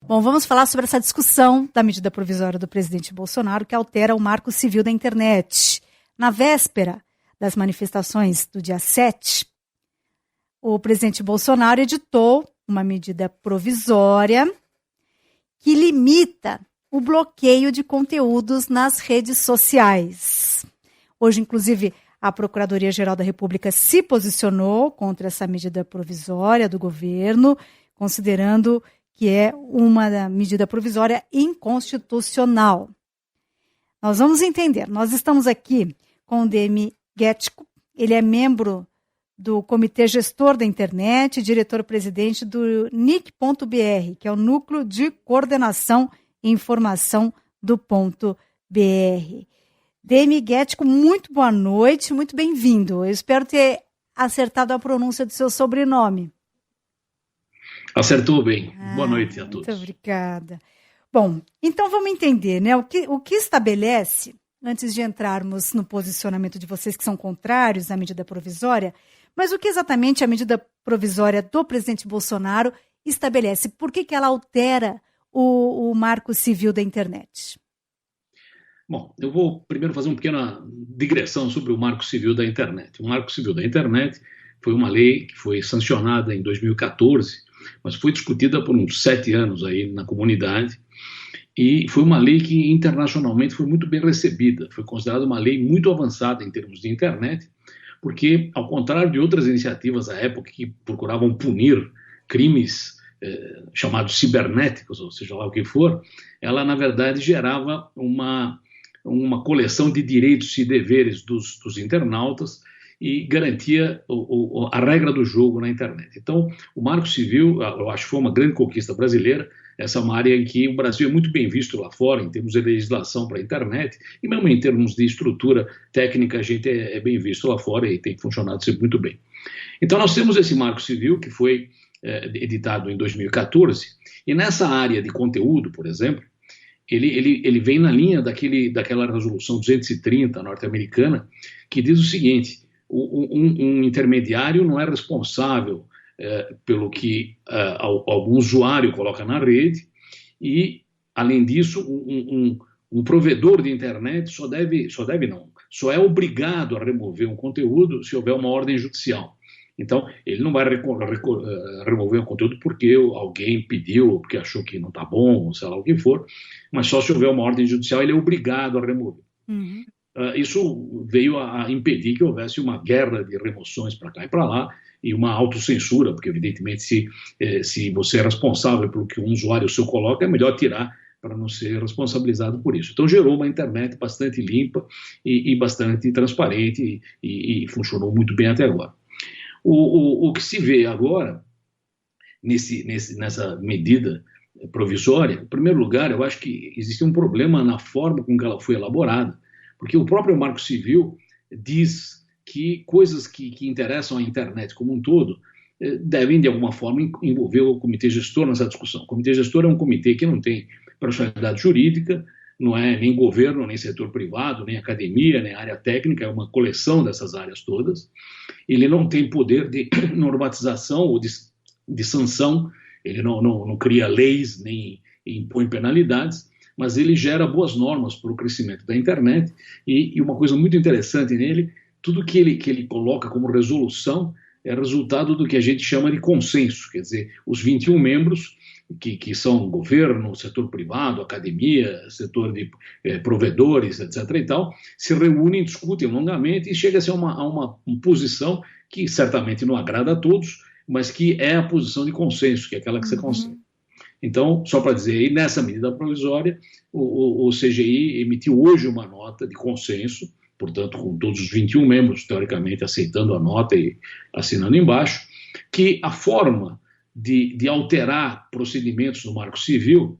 Bom, vamos falar sobre essa discussão da medida provisória do presidente Bolsonaro que altera o Marco Civil da Internet. Na véspera das manifestações do dia 7, o presidente Bolsonaro editou uma medida provisória que limita o bloqueio de conteúdos nas redes sociais. Hoje, inclusive, a Procuradoria-Geral da República se posicionou contra essa medida provisória do governo, considerando que é uma medida provisória inconstitucional. Nós vamos entender. Nós estamos aqui com o Demi Guetchko. Ele é membro do Comitê Gestor da Internet, diretor-presidente do NIC.br, que é o Núcleo de Coordenação e Informação do .br. Demi Guetchko, muito boa noite, muito bem-vindo. Eu espero ter acertado a pronúncia do seu sobrenome. Acertou bem. Boa noite a todos. Muito obrigada. Bom, então vamos entender, né? O que estabelece, antes de entrarmos no posicionamento de vocês que são contrários à medida provisória, mas o que exatamente a medida provisória do presidente Bolsonaro estabelece? Por que ela altera o Marco Civil da Internet? Bom, eu vou primeiro fazer uma pequena digressão sobre o Marco Civil da Internet. O Marco Civil da Internet foi uma lei que foi sancionada em 2014, mas foi discutida por uns 7 anos aí na comunidade, e foi uma lei que internacionalmente foi muito bem recebida, foi considerada uma lei muito avançada em termos de internet, porque, ao contrário de outras iniciativas à época que procuravam punir crimes chamados cibernéticos, ou seja lá o que for, ela, na verdade, gerava uma coleção de direitos e deveres dos internautas e garantia a regra do jogo na internet. Então, o Marco Civil, eu acho que foi uma grande conquista brasileira. Essa é uma área em que o Brasil é muito bem visto lá fora, em termos de legislação para a internet, e mesmo em termos de estrutura técnica, a gente é bem visto lá fora e tem funcionado sempre muito bem. Então, nós temos esse Marco Civil, que foi editado em 2014, e nessa área de conteúdo, por exemplo, ele vem na linha daquela resolução 230 norte-americana, que diz o seguinte: um intermediário não é responsável pelo que algum usuário coloca na rede, e, além disso, um provedor de internet só é obrigado a remover um conteúdo se houver uma ordem judicial. Então, ele não vai remover um conteúdo porque alguém pediu, ou porque achou que não está bom, ou sei lá o que for, mas só se houver uma ordem judicial ele é obrigado a remover. Uhum. Isso veio a impedir que houvesse uma guerra de remoções para cá e para lá, e uma autocensura, porque, evidentemente, se você é responsável pelo que um usuário seu coloca, é melhor tirar para não ser responsabilizado por isso. Então, gerou uma internet bastante limpa e bastante transparente, e funcionou muito bem até agora. O que se vê agora, nessa medida provisória, em primeiro lugar, eu acho que existe um problema na forma com que ela foi elaborada, porque o próprio Marco Civil diz que coisas que interessam a internet como um todo devem, de alguma forma, envolver o comitê gestor nessa discussão. O comitê gestor é um comitê que não tem personalidade jurídica, não é nem governo, nem setor privado, nem academia, nem área técnica, é uma coleção dessas áreas todas. Ele não tem poder de normatização ou de sanção, ele não cria leis, nem impõe penalidades, mas ele gera boas normas para o crescimento da internet, e uma coisa muito interessante nele, tudo que ele coloca como resolução é resultado do que a gente chama de consenso, quer dizer, os 21 membros, que são governo, setor privado, academia, setor de provedores, etc. e tal, se reúnem, discutem longamente e chega-se a uma posição que certamente não agrada a todos, mas que é a posição de consenso, que é aquela que você consegue. Então, só para dizer, aí, nessa medida provisória, o CGI emitiu hoje uma nota de consenso, portanto, com todos os 21 membros, teoricamente, aceitando a nota e assinando embaixo, que a forma de alterar procedimentos no Marco Civil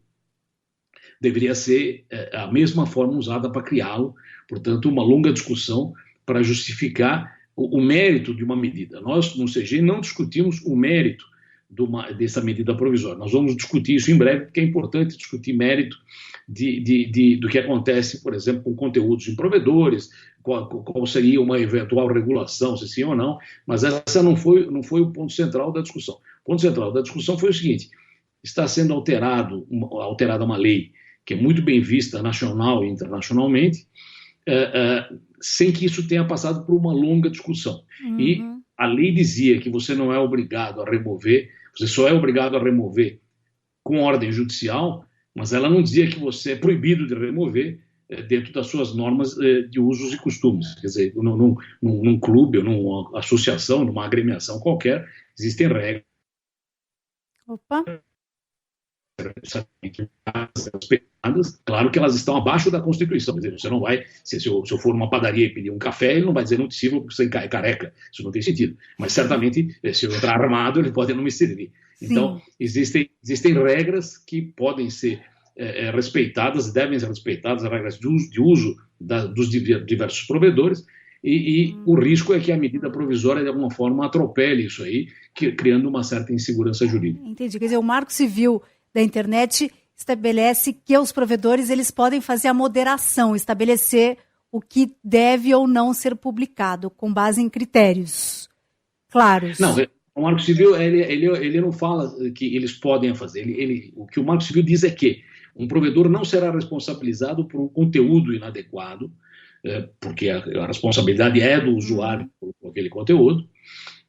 deveria ser a mesma forma usada para criá-lo, portanto, uma longa discussão para justificar o mérito de uma medida. Nós, no CGI, não discutimos o mérito dessa medida provisória. Nós vamos discutir isso em breve, porque é importante discutir mérito do que acontece, por exemplo, com conteúdos em provedores, qual seria uma eventual regulação, se sim ou não, mas essa não foi o ponto central da discussão. O ponto central da discussão foi o seguinte: está sendo alterada uma lei que é muito bem vista nacional e internacionalmente, sem que isso tenha passado por uma longa discussão. E a lei dizia que você não é obrigado a remover, você só é obrigado a remover com ordem judicial, mas ela não dizia que você é proibido de remover dentro das suas normas de usos e costumes. Quer dizer, num clube, ou numa associação, numa agremiação qualquer, existem regras. Opa! Respeitadas, claro que elas estão abaixo da Constituição. Quer dizer, você não vai, se eu for numa padaria e pedir um café, ele não vai dizer não te sirvo porque você é careca. Isso não tem sentido. Mas certamente, se eu entrar armado, ele pode não me servir. Então, existem regras que podem ser respeitadas, devem ser respeitadas, as regras de uso dos diversos provedores, e o risco é que a medida provisória, de alguma forma, atropele isso aí, criando uma certa insegurança jurídica. Entendi. Quer dizer, o Marco Civil da Internet estabelece que os provedores eles podem fazer a moderação, estabelecer o que deve ou não ser publicado, com base em critérios claros. Não, o Marco Civil ele não fala que eles podem fazer. O que o Marco Civil diz é que um provedor não será responsabilizado por um conteúdo inadequado, porque a responsabilidade é do usuário por aquele conteúdo,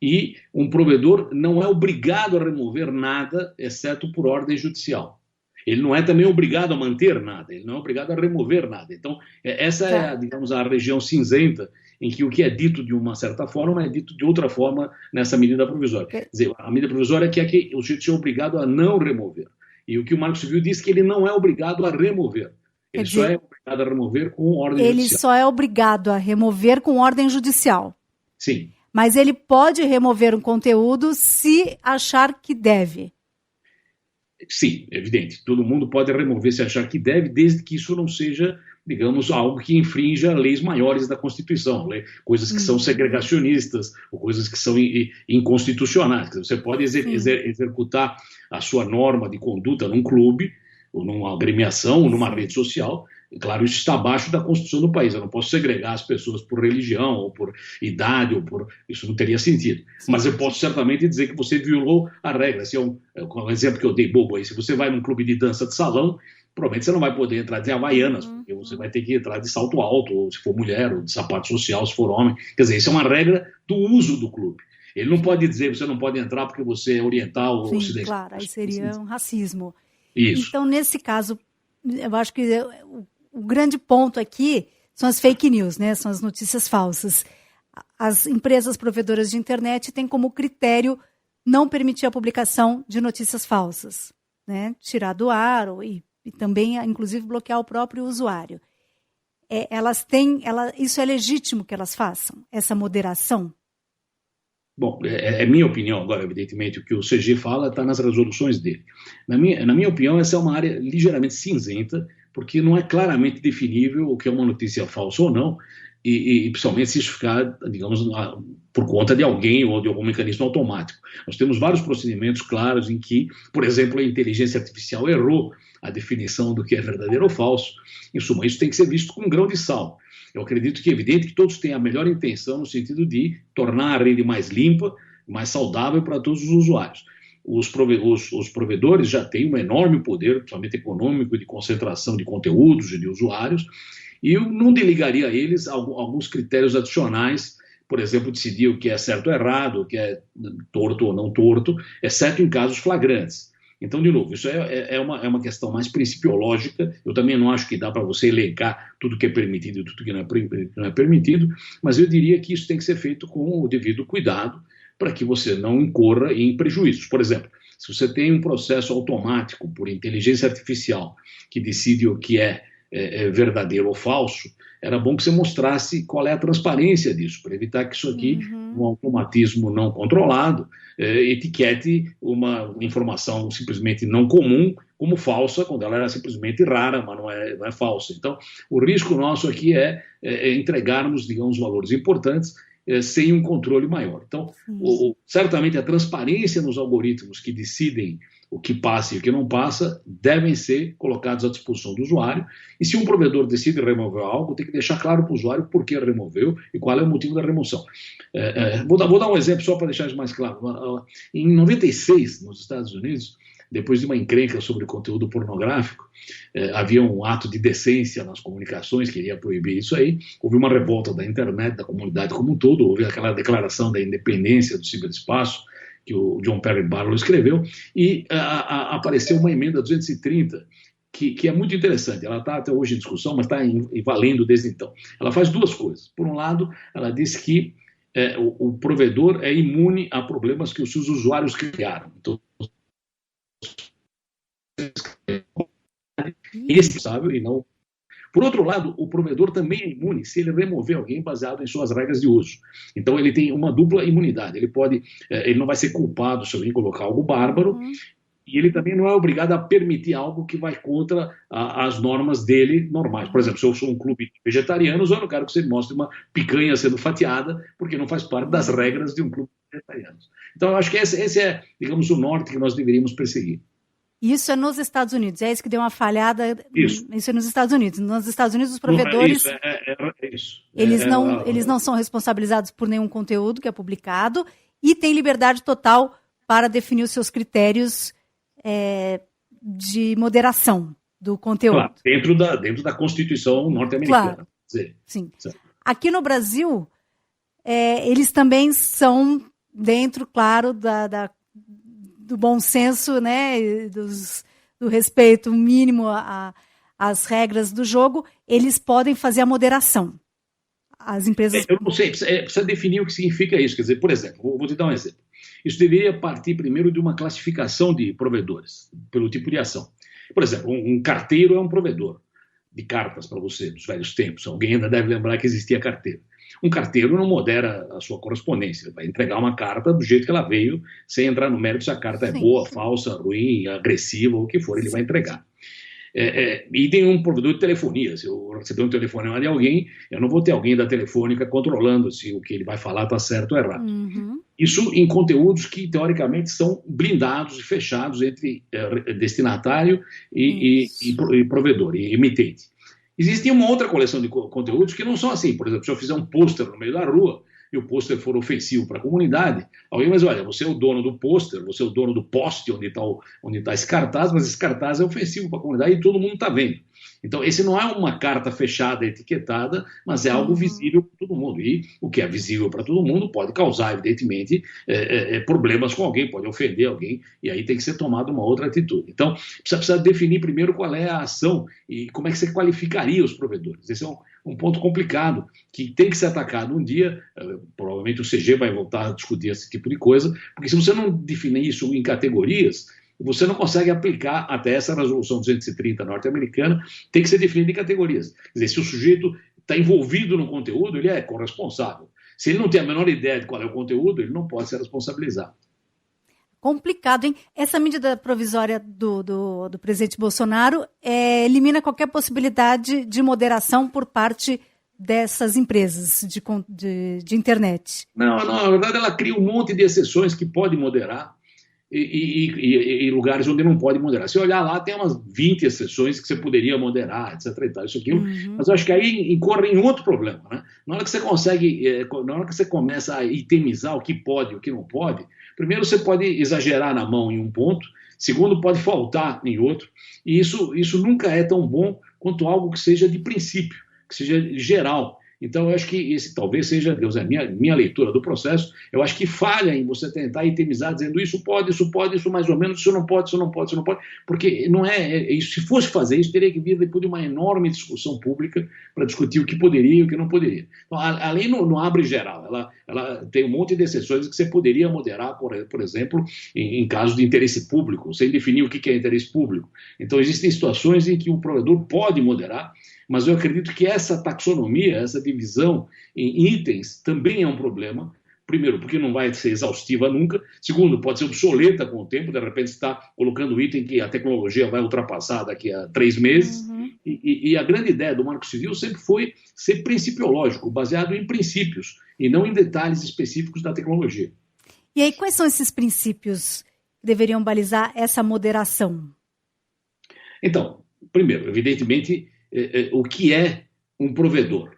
e um provedor não é obrigado a remover nada, exceto por ordem judicial. Ele não é também obrigado a manter nada, ele não é obrigado a remover nada. Então, essa é, digamos, a região cinzenta em que o que é dito de uma certa forma é dito de outra forma nessa medida provisória. Quer dizer, a medida provisória é que o sujeito é obrigado a não remover. E o que o Marco Civil diz é que ele não é obrigado a remover. Ele só é obrigado a remover com ordem judicial. Ele só é obrigado a remover com ordem judicial. Sim. Mas ele pode remover um conteúdo se achar que deve. Sim, evidente. Todo mundo pode remover se achar que deve, desde que isso não seja, digamos, algo que infrinja leis maiores da Constituição, coisas que são segregacionistas, ou coisas que são inconstitucionais. Você pode executar a sua norma de conduta num clube, ou numa agremiação, ou numa rede social. Claro, isso está abaixo da Constituição do país. Eu não posso segregar as pessoas por religião, ou por idade, isso não teria sentido. Sim. Mas eu posso certamente dizer que você violou a regra. Se um exemplo que eu dei bobo aí, se você vai num clube de dança de salão, provavelmente você não vai poder entrar de havaianas, porque você vai ter que entrar de salto alto, ou se for mulher, ou de sapato social, se for homem. Quer dizer, isso é uma regra do uso do clube. Ele não pode dizer que você não pode entrar porque você é oriental ou ocidental. Claro, aí seria um racismo. Isso. Então, nesse caso, eu acho que o grande ponto aqui são as fake news, né? São as notícias falsas. As empresas provedoras de internet têm como critério não permitir a publicação de notícias falsas, né? Tirar do ar e também, inclusive, bloquear o próprio usuário. Isso é legítimo que elas façam, essa moderação? Bom, é minha opinião agora, evidentemente, o que o CG fala está nas resoluções dele. Na minha opinião, essa é uma área ligeiramente cinzenta, porque não é claramente definível o que é uma notícia falsa ou não, e principalmente se isso ficar, digamos, por conta de alguém ou de algum mecanismo automático. Nós temos vários procedimentos claros em que, por exemplo, a inteligência artificial errou a definição do que é verdadeiro ou falso. Em suma, isso tem que ser visto com um grão de sal. Eu acredito que é evidente que todos têm a melhor intenção no sentido de tornar a rede mais limpa, mais saudável para todos os usuários. Os provedores já têm um enorme poder, principalmente econômico, de concentração de conteúdos e de usuários, e eu não delegaria a eles alguns critérios adicionais, por exemplo, decidir o que é certo ou errado, o que é torto ou não torto, exceto em casos flagrantes. Então, de novo, isso é uma questão mais principiológica. Eu também não acho que dá para você elencar tudo que é permitido e tudo que não é permitido, mas eu diria que isso tem que ser feito com o devido cuidado para que você não incorra em prejuízos. Por exemplo, se você tem um processo automático por inteligência artificial que decide o que é verdadeiro ou falso, era bom que você mostrasse qual é a transparência disso, para evitar que isso aqui, um automatismo não controlado, etiquete uma informação simplesmente não comum como falsa, quando ela era simplesmente rara, mas não é falsa. Então, o risco nosso aqui é entregarmos, digamos, valores importantes sem um controle maior. Então, certamente a transparência nos algoritmos que decidem o que passa e o que não passa devem ser colocados à disposição do usuário, e se um provedor decide remover algo, tem que deixar claro para o usuário por que removeu e qual é o motivo da remoção. Vou dar um exemplo só para deixar isso mais claro. Em 96, nos Estados Unidos, depois de uma encrenca sobre conteúdo pornográfico, havia um ato de decência nas comunicações, queria proibir isso aí, houve uma revolta da internet, da comunidade como um todo, houve aquela declaração da independência do ciberespaço, que o John Perry Barlow escreveu, e apareceu uma emenda 230, que é muito interessante. Ela está até hoje em discussão, mas está valendo desde então. Ela faz duas coisas. Por um lado, ela diz que o provedor é imune a problemas que os seus usuários criaram. Então, esse sabe e não. Por outro lado, o provedor também é imune se ele remover alguém baseado em suas regras de uso. Então, ele tem uma dupla imunidade. Ele não vai ser culpado se alguém colocar algo bárbaro, e ele também não é obrigado a permitir algo que vai contra as normas dele normais. Por exemplo, se eu sou um clube de vegetarianos, eu não quero que você mostre uma picanha sendo fatiada, porque não faz parte das regras de um clube de vegetarianos. Então, eu acho que esse é, digamos, o norte que nós deveríamos perseguir. Isso é nos Estados Unidos, é isso que deu uma falhada. Isso é nos Estados Unidos. Nos Estados Unidos, os provedores, eles não são responsabilizados por nenhum conteúdo que é publicado e têm liberdade total para definir os seus critérios de moderação do conteúdo. Claro, dentro da Constituição norte-americana. Claro, sim. Certo. Aqui no Brasil, eles também são dentro, claro, do bom senso, né, do respeito mínimo às regras do jogo, eles podem fazer a moderação. As empresas... Eu não sei, precisa definir o que significa isso. Quer dizer, por exemplo, vou te dar um exemplo. Isso deveria partir primeiro de uma classificação de provedores, pelo tipo de ação. Por exemplo, um carteiro é um provedor de cartas para você, dos velhos tempos. Alguém ainda deve lembrar que existia carteiro. Um carteiro não modera a sua correspondência, ele vai entregar uma carta do jeito que ela veio, sem entrar no mérito se a carta é boa, falsa, ruim, agressiva, ou o que for, ele vai entregar. E tem um provedor de telefonia. Se eu receber um telefonema de alguém, eu não vou ter alguém da telefônica controlando se o que ele vai falar está certo ou errado. Isso em conteúdos que, teoricamente, são blindados e fechados entre destinatário e provedor, e emitente. Existe uma outra coleção de conteúdos que não são assim. Por exemplo, se eu fizer um pôster no meio da rua e o pôster for ofensivo para a comunidade, alguém vai dizer, olha, você é o dono do pôster, você é o dono do poste onde está esse cartaz, mas esse cartaz é ofensivo para a comunidade e todo mundo está vendo. Então, esse não é uma carta fechada, etiquetada, mas é algo visível para todo mundo. E o que é visível para todo mundo pode causar, evidentemente, problemas com alguém, pode ofender alguém, e aí tem que ser tomada uma outra atitude. Então, precisa definir primeiro qual é a ação e como é que você qualificaria os provedores. Esse é um ponto complicado, que tem que ser atacado um dia. Provavelmente o CG vai voltar a discutir esse tipo de coisa, porque se você não definir isso em categorias, você não consegue aplicar até essa resolução 230 norte-americana, tem que ser definido em categorias. Quer dizer, se o sujeito está envolvido no conteúdo, ele é corresponsável. Se ele não tem a menor ideia de qual é o conteúdo, ele não pode ser responsabilizado. Complicado, hein? Essa medida provisória do presidente Bolsonaro elimina qualquer possibilidade de moderação por parte dessas empresas de internet. Não, na verdade ela cria um monte de exceções que pode moderar e lugares onde não pode moderar. Se olhar lá, tem umas 20 exceções que você poderia moderar, etc. E tal, isso aquilo. Mas eu acho que aí incorre em outro problema, né? Na hora que você começa a itemizar o que pode e o que não pode, primeiro você pode exagerar na mão em um ponto, segundo, pode faltar em outro, e isso nunca é tão bom quanto algo que seja de princípio, que seja geral. Então, eu acho que esse talvez seja, Deus, a minha leitura do processo, eu acho que falha em você tentar itemizar, dizendo isso pode, isso mais ou menos, isso não pode, porque não se fosse fazer isso, teria que vir depois de uma enorme discussão pública para discutir o que poderia e o que não poderia. Então, a lei não abre geral, ela tem um monte de exceções que você poderia moderar, por exemplo, em casos de interesse público, sem definir o que é interesse público. Então, existem situações em que o provedor pode moderar, mas eu acredito que essa taxonomia, essa divisão em itens também é um problema. Primeiro, porque não vai ser exaustiva nunca. Segundo, pode ser obsoleta com o tempo. De repente, você está colocando um item que a tecnologia vai ultrapassar daqui a 3 meses. E a grande ideia do Marco Civil sempre foi ser principiológico, baseado em princípios e não em detalhes específicos da tecnologia. E aí, quais são esses princípios que deveriam balizar essa moderação? Então, primeiro, evidentemente, o que é um provedor.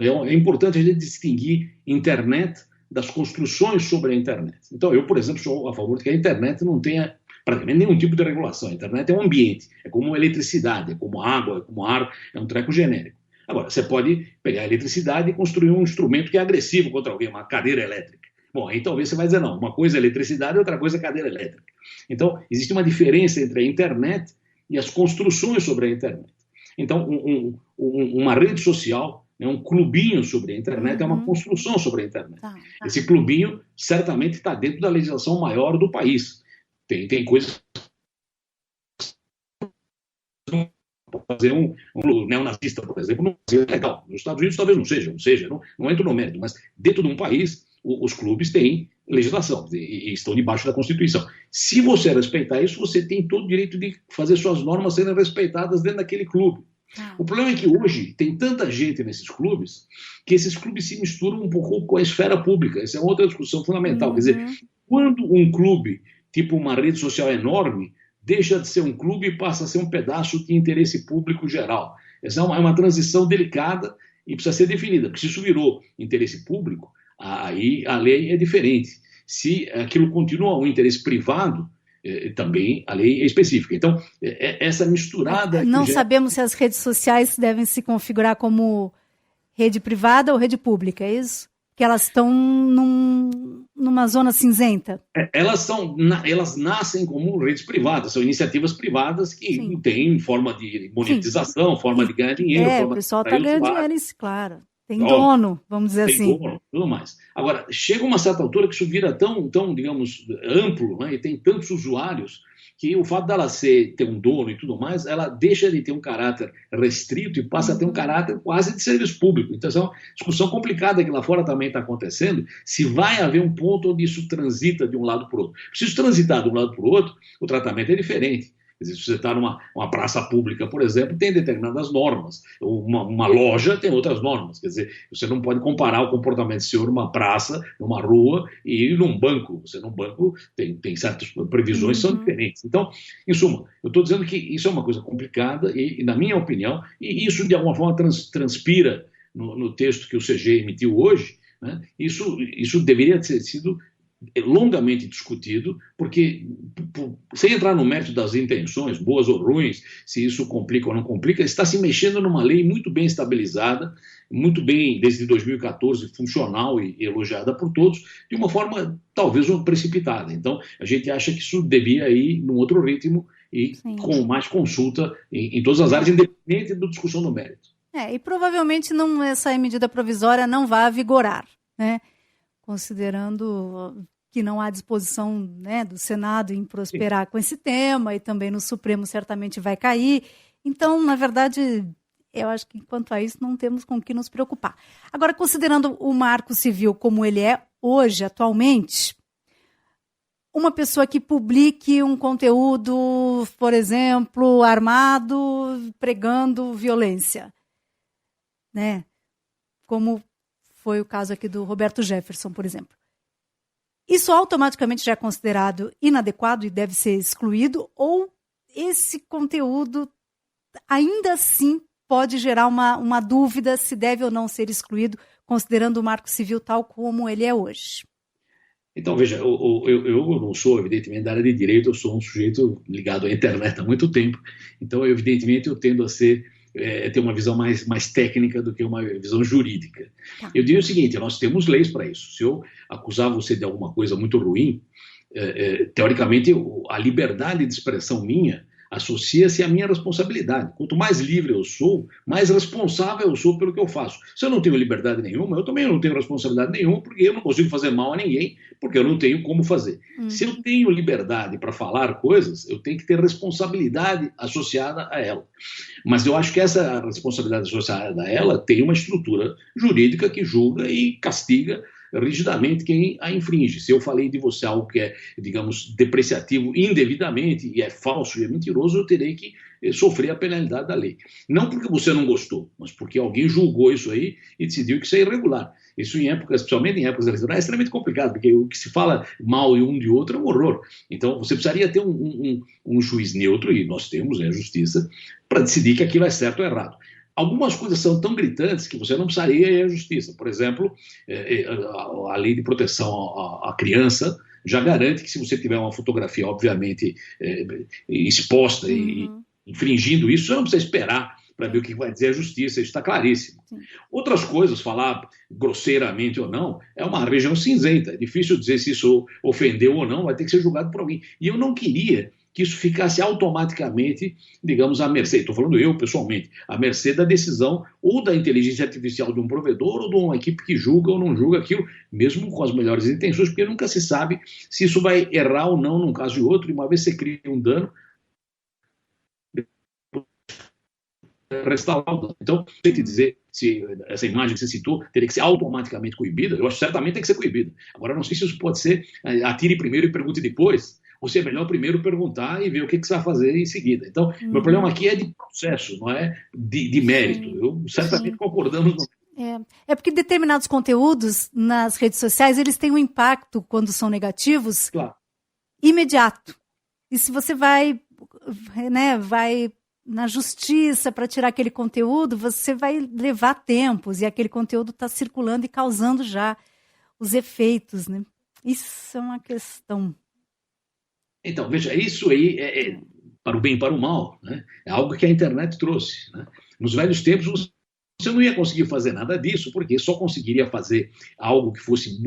É importante a gente distinguir internet das construções sobre a internet. Então, eu, por exemplo, sou a favor de que a internet não tenha praticamente nenhum tipo de regulação. A internet é um ambiente, é como eletricidade, é como água, é como ar, é um treco genérico. Agora, você pode pegar a eletricidade e construir um instrumento que é agressivo contra alguém, uma cadeira elétrica. Bom, aí talvez você vai dizer, não, uma coisa é eletricidade e outra coisa é cadeira elétrica. Então, existe uma diferença entre a internet e as construções sobre a internet. Então, uma rede social, né, um clubinho sobre a internet é uma construção sobre a internet. Esse clubinho certamente está dentro da legislação maior do país. Tem coisas... fazer um neonazista, por exemplo, não é legal. Nos Estados Unidos talvez não seja, não entro no mérito, mas dentro de um país, os clubes têm legislação e estão debaixo da Constituição. Se você respeitar isso, você tem todo o direito de fazer suas normas serem respeitadas dentro daquele clube. O problema é que hoje tem tanta gente nesses clubes que esses clubes se misturam um pouco com a esfera pública. Essa é outra discussão fundamental. Quer dizer, quando um clube, tipo uma rede social enorme, deixa de ser um clube e passa a ser um pedaço de interesse público geral. Essa é uma transição delicada e precisa ser definida, porque se isso virou interesse público, aí a lei é diferente. Se aquilo continua um interesse privado, também a lei é específica. Então, essa misturada... Não sabemos se as redes sociais devem se configurar como rede privada ou rede pública, é isso? Que elas estão numa zona cinzenta? Elas nascem como redes privadas, são iniciativas privadas que têm forma de monetização, forma de ganhar dinheiro. O pessoal está ganhando dinheiro, claro. Tem dono, vamos dizer assim. Tem dono, tudo mais. Agora, chega uma certa altura que isso vira tão digamos, amplo, né, e tem tantos usuários, que o fato dela ter um dono e tudo mais, ela deixa de ter um caráter restrito e passa a ter um caráter quase de serviço público. Então, essa é uma discussão complicada que lá fora também está acontecendo, se vai haver um ponto onde isso transita de um lado para o outro. Se isso transitar de um lado para o outro, o tratamento é diferente. Quer dizer, se você está numa praça pública, por exemplo, tem determinadas normas. Uma loja tem outras normas. Quer dizer, você não pode comparar o comportamento seu numa praça, numa rua e num banco. Você num banco tem certas previsões que são diferentes. Então, em suma, eu estou dizendo que isso é uma coisa complicada e na minha opinião, e isso de alguma forma transpira no texto que o CG emitiu hoje, né, isso deveria ter sido longamente discutido, porque sem entrar no mérito das intenções, boas ou ruins, se isso complica ou não complica, está se mexendo numa lei muito bem estabilizada, muito bem, desde 2014, funcional e elogiada por todos, de uma forma talvez precipitada. Então, a gente acha que isso devia ir num outro ritmo e com mais consulta em todas as áreas, independente da discussão do mérito. E provavelmente essa medida provisória não vai vigorar, né? Considerando que não há disposição, né, do Senado em prosperar com esse tema, e também no Supremo certamente vai cair. Então, na verdade, eu acho que quanto a isso não temos com o que nos preocupar. Agora, considerando o Marco Civil como ele é hoje, atualmente, uma pessoa que publique um conteúdo, por exemplo, armado, pregando violência, né, como foi o caso aqui do Roberto Jefferson, por exemplo. Isso automaticamente já é considerado inadequado e deve ser excluído, ou esse conteúdo ainda assim pode gerar uma dúvida se deve ou não ser excluído, considerando o Marco Civil tal como ele é hoje? Então, veja, eu não sou, evidentemente, da área de direito, eu sou um sujeito ligado à internet há muito tempo, então, evidentemente, eu tendo a ter uma visão mais técnica do que uma visão jurídica. Eu diria o seguinte, nós temos leis para isso. Se eu acusar você de alguma coisa muito ruim, teoricamente, a liberdade de expressão minha associa-se à minha responsabilidade. Quanto mais livre eu sou, mais responsável eu sou pelo que eu faço. Se eu não tenho liberdade nenhuma, eu também não tenho responsabilidade nenhuma, porque eu não consigo fazer mal a ninguém, porque eu não tenho como fazer. Se eu tenho liberdade para falar coisas, eu tenho que ter responsabilidade associada a ela. Mas eu acho que essa responsabilidade associada a ela tem uma estrutura jurídica que julga e castiga rigidamente quem a infringe. Se eu falei de você algo que é, digamos, depreciativo indevidamente e é falso e é mentiroso, eu terei que sofrer a penalidade da lei. Não porque você não gostou, mas porque alguém julgou isso aí e decidiu que isso é irregular. Isso em épocas, especialmente em épocas eleitorais, é extremamente complicado, porque o que se fala mal um de outro é um horror. Então você precisaria ter um juiz neutro, e nós temos, a justiça, para decidir que aquilo é certo ou errado. Algumas coisas são tão gritantes que você não precisaria ir à justiça. Por exemplo, a lei de proteção à criança já garante que se você tiver uma fotografia, obviamente, exposta e infringindo isso, você não precisa esperar para ver o que vai dizer a justiça, isso está claríssimo. Sim. Outras coisas, falar grosseiramente ou não, é uma região cinzenta, é difícil dizer se isso ofendeu ou não, vai ter que ser julgado por alguém. E eu não queria que isso ficasse automaticamente, digamos, à mercê, estou falando eu pessoalmente, à mercê da decisão ou da inteligência artificial de um provedor ou de uma equipe que julga ou não julga aquilo, mesmo com as melhores intenções, porque nunca se sabe se isso vai errar ou não num caso e outro, e uma vez você cria um dano, restaurado. Então, tem que dizer se essa imagem que você citou teria que ser automaticamente coibida. Eu acho que certamente tem que ser coibida. Agora, não sei se isso pode ser atire primeiro e pergunte depois, ou se é melhor primeiro perguntar e ver o que você vai fazer em seguida. Então, meu problema aqui é de processo, não é de mérito. Eu certamente concordamos. É porque determinados conteúdos nas redes sociais, eles têm um impacto, quando são negativos, imediato. E se você vai na justiça para tirar aquele conteúdo, você vai levar tempos, e aquele conteúdo está circulando e causando já os efeitos, né? Isso é uma questão. Então, veja, isso aí é para o bem e para o mal, né? É algo que a internet trouxe, né? Nos velhos tempos, você não ia conseguir fazer nada disso, porque só conseguiria fazer algo que fosse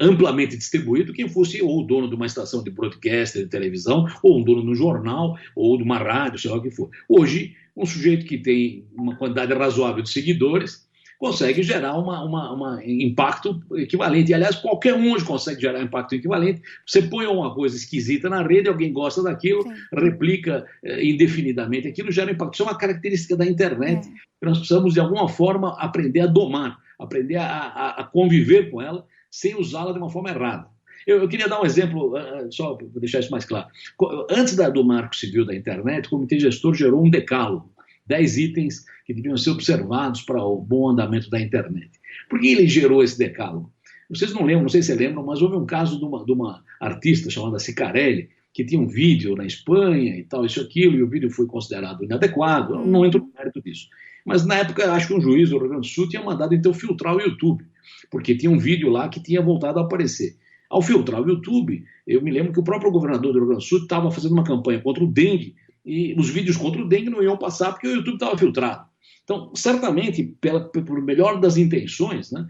amplamente distribuído quem fosse ou o dono de uma estação de broadcast, de televisão, ou um dono de um jornal, ou de uma rádio, sei lá o que for. Hoje, um sujeito que tem uma quantidade razoável de seguidores consegue gerar um impacto equivalente. E, aliás, qualquer um hoje consegue gerar um impacto equivalente. Você põe uma coisa esquisita na rede, alguém gosta daquilo, replica indefinidamente aquilo, gera um impacto. Isso é uma característica da internet. Nós precisamos, de alguma forma, aprender a domar, aprender a conviver com ela, sem usá-la de uma forma errada. Eu queria dar um exemplo, só para deixar isso mais claro. Antes do Marco Civil da internet, o Comitê Gestor gerou um decálogo, 10 itens que deviam ser observados para o bom andamento da internet. Por que ele gerou esse decálogo? Vocês não lembram, não sei se lembram, mas houve um caso de uma artista chamada Cicarelli, que tinha um vídeo na Espanha e tal, isso e aquilo, e o vídeo foi considerado inadequado. Eu não entro no mérito disso. Mas na época, acho que um juiz do Rio Grande do Sul tinha mandado então filtrar o YouTube, porque tinha um vídeo lá que tinha voltado a aparecer. Ao filtrar o YouTube, eu me lembro que o próprio governador do Rio Grande do Sul estava fazendo uma campanha contra o dengue, e os vídeos contra o dengue não iam passar porque o YouTube estava filtrado. Então, certamente, por melhor das intenções, né,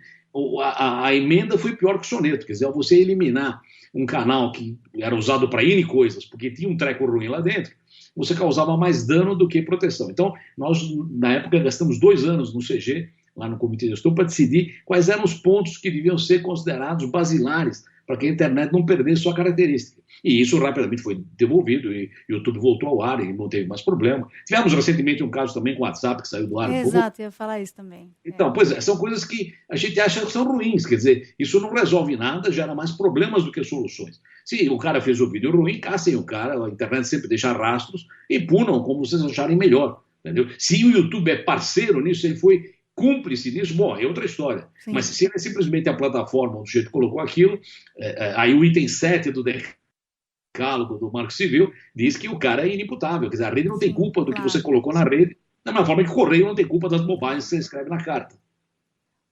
a emenda foi pior que o soneto. Quer dizer, ao você eliminar um canal que era usado para N coisas, porque tinha um treco ruim lá dentro, você causava mais dano do que proteção. Então, nós, na época, gastamos 2 anos no CG, lá no Comitê Gestor, para decidir quais eram os pontos que deviam ser considerados basilares para que a internet não perdesse sua característica. E isso rapidamente foi devolvido, e o YouTube voltou ao ar e não teve mais problema. Tivemos recentemente um caso também com o WhatsApp, que saiu do ar. Exato, eu ia falar isso também. Então, pois é, são coisas que a gente acha que são ruins, quer dizer, isso não resolve nada, gera mais problemas do que soluções. Se o cara fez o vídeo ruim, caçem o cara, a internet sempre deixa rastros e punam como vocês acharem melhor, entendeu? Se o YouTube é parceiro nisso, ele foi cúmplice disso, bom, é outra história. Sim. Mas se ele é simplesmente a plataforma onde o sujeito colocou aquilo, aí o item 7 do decálogo do Marco Civil diz que o cara é inimputável, quer dizer, a rede não tem culpa do que você colocou na rede, da mesma forma que o correio não tem culpa das bobagens que você escreve na carta.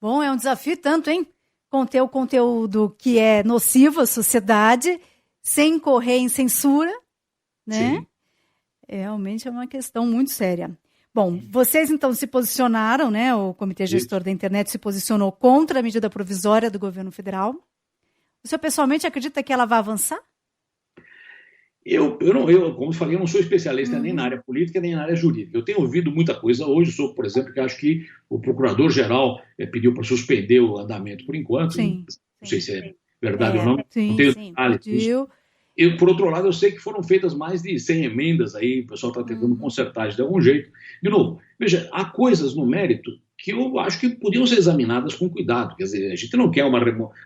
Bom, é um desafio tanto, hein? Conter o conteúdo que é nocivo à sociedade, sem incorrer em censura, né? Sim. Realmente é uma questão muito séria. Bom, vocês então se posicionaram, né? O Comitê Gestor da Internet se posicionou contra a medida provisória do governo federal. O senhor pessoalmente acredita que ela vai avançar? Eu, como eu falei, eu não sou especialista nem na área política, nem na área jurídica. Eu tenho ouvido muita coisa hoje sobre, por exemplo, que acho que o procurador-geral pediu para suspender o andamento por enquanto. Sim, não sei se é verdade ou não. Sim, não tenho pediu. Por outro lado, eu sei que foram feitas mais de 100 emendas aí, o pessoal está tentando consertar de algum jeito. De novo, veja, há coisas no mérito que eu acho que podiam ser examinadas com cuidado. Quer dizer, a gente não quer uma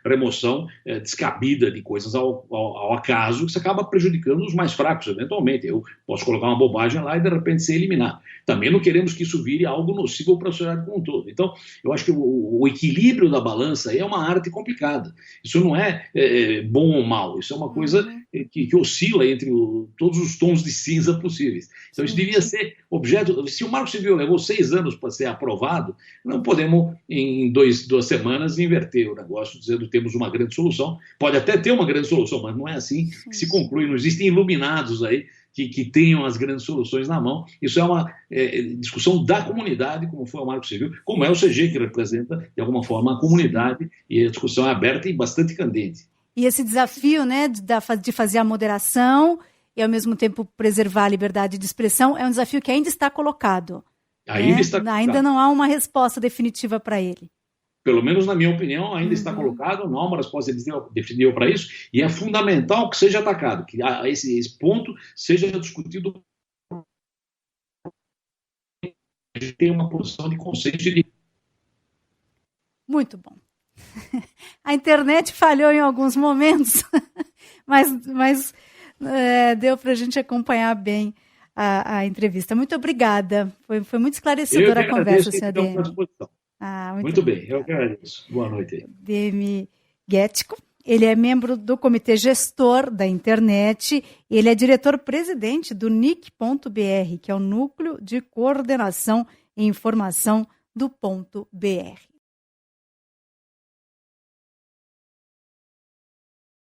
remoção descabida de coisas ao acaso, que você acaba prejudicando os mais fracos, eventualmente. Eu posso colocar uma bobagem lá e, de repente, se eliminar. Também não queremos que isso vire algo nocivo para a sociedade como um todo. Então, eu acho que o equilíbrio da balança é uma arte complicada. Isso não é bom ou mal, isso é uma coisa que oscila entre todos os tons de cinza possíveis. Então, isso devia ser objeto. Se o Marco Civil levou 6 anos para ser aprovado, não podemos, em 2 semanas, inverter o negócio, dizendo que temos uma grande solução. Pode até ter uma grande solução, mas não é assim que se conclui. Não existem iluminados aí que tenham as grandes soluções na mão. Isso é uma discussão da comunidade, como foi o Marco Civil, como é o CG, que representa, de alguma forma, a comunidade, e a discussão é aberta e bastante candente. E esse desafio, né, de fazer a moderação e, ao mesmo tempo, preservar a liberdade de expressão, é um desafio que ainda está colocado. Ainda né? está colocado. Ainda não há uma resposta definitiva para ele. Pelo menos na minha opinião, ainda está colocado, não há uma resposta definitiva para isso, e é fundamental que seja atacado, que esse ponto seja discutido. A gente tem uma posição de consenso de... Muito bom. A internet falhou em alguns momentos, mas deu para a gente acompanhar bem a entrevista. Muito obrigada. Foi muito esclarecedora a conversa, senhor Demi. Muito bem, eu que agradeço. Boa noite. Demi Guettico, ele é membro do Comitê Gestor da Internet, ele é diretor-presidente do NIC.br, que é o Núcleo de Coordenação e Informação do .br.